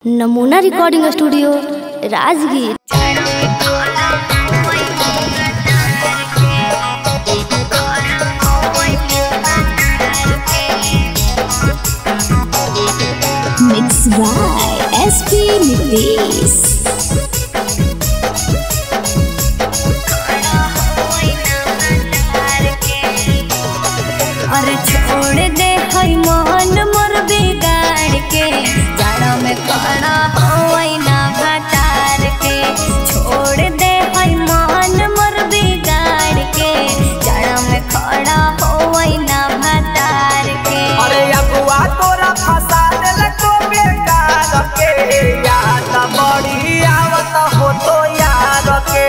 नमूना recording studio Rajgir. Mix by SP Nitesh. अरे छोड़ दे हई मन मोर बिगाड़ के, जाड़ा में खड़ा होई ना भटार के। छोड़ दे हई मन मोर बिगाड़ के, जाड़ा में खड़ा होई ना भटार के। अरे अगुआ तोरा फंसा देलको बेकार के, याद बड़ी आवत हो तो यार के।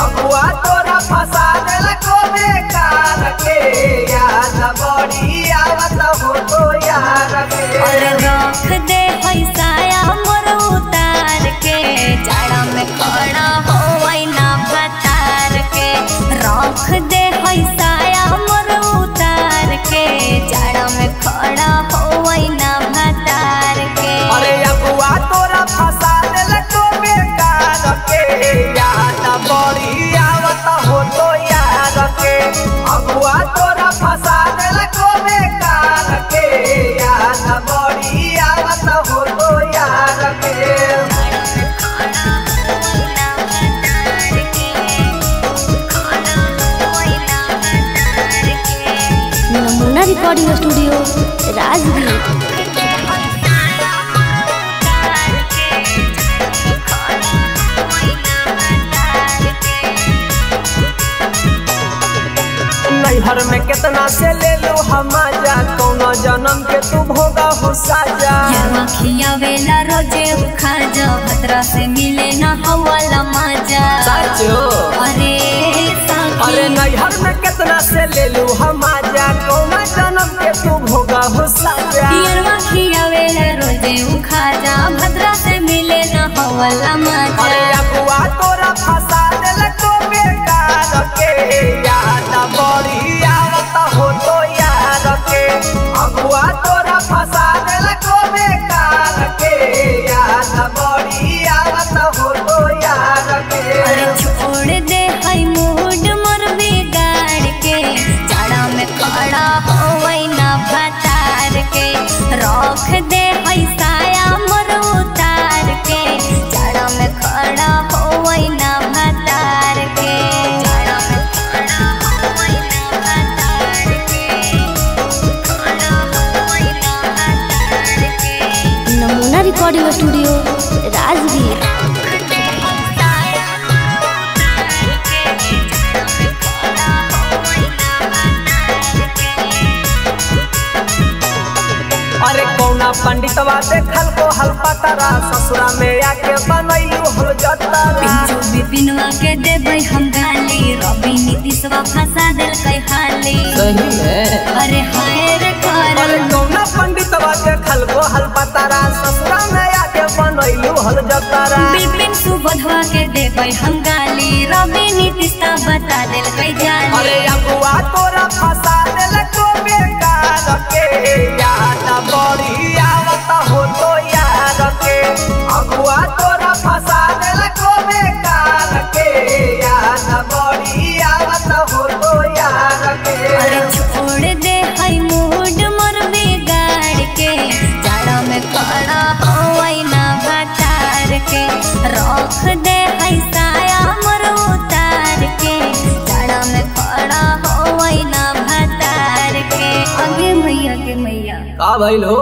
अगुआ तोरा फंसा देलको बेकार के, याद बड़ी आवत हो तो यार के। अरे रख दे हई साया मोर उतार के, जाड़ा में खड़ा होई ना भटार के। रख दे हई साया मोर उतार के, जाड़ा में खड़ा होई ना भटार के। अरे अगुआ तोरा फंसा देलको बेकार के, याद बड़ी आवत हो तो यार के। अगुआ तोरा फंसा देलको बेकार के, याद बड़ी आवत हो तो यार के। नमूना रिकॉर्डिंग स्टूडियो राजगीर। नैहर में कितना से ले लो हम जा, कौना जन्म के तू भोगा हो साजा। खियावेला रोजे खा जा, भद्रा से मिले ना हवाला मजा। साचो अरे नैहर में कितना से ले लो हम जा, कौना जन्म के तू भोगा हो साजा। खियावेला रोजे खा जा, भद्रा से मिले ना हवाला मजा। अरे अगुआ तोरा फंसा देलको बेकार के, याद बड़ी आवत हो तो यार के। अगुआ तोरा फंसा देलको बेकार के, याद बड़ी आवत हो तो यार के। अरे छोड़ दे हई मूड मोर बिगाड़ के, जाड़ा में खड़ा होई ना भटार के। रख दे हई साया मोर उतार के, जाड़ा में खड़ा होई ना भटार के। जाड़ा में खड़ा होई ना भटार के, खड़ा होई ना भटार के। नमूना रिकॉर्डिंग स्टूडियो राजगीर। अरे कौना पंडितवा देखल को हल पतरा, ससुरा में आके बनैलू हल जतरा। पिंचू बिपिनवा के देबै हम गाली, रवि नीतीशवा फंसा देलकै हाली। सही में अरे हाय रे कर। अरे कौना पंडितवा देखल को हल पतरा, ससुरा में आके बनैलू हल जतरा। बिपिन सुबोधवा के देबै हम गाली, रवि नीतीशवा बता देलकै जाली। अरे अगुआ तोरा फंसा देलको बेकार के, याद बड़ी आवत हो तो यार के। अगुआ तोरा फंसा देलको बेकार के, याद बड़ी आवत हो तो यार के। अरे छोड़ दे हई मूड मोर बिगाड़ के, जाड़ा में खड़ा होई ना भटार के। रख दे हई साया मोर उतार के, जाड़ा में खड़ा होई ना भटार के। आगे मैया के मैया का भइल हो?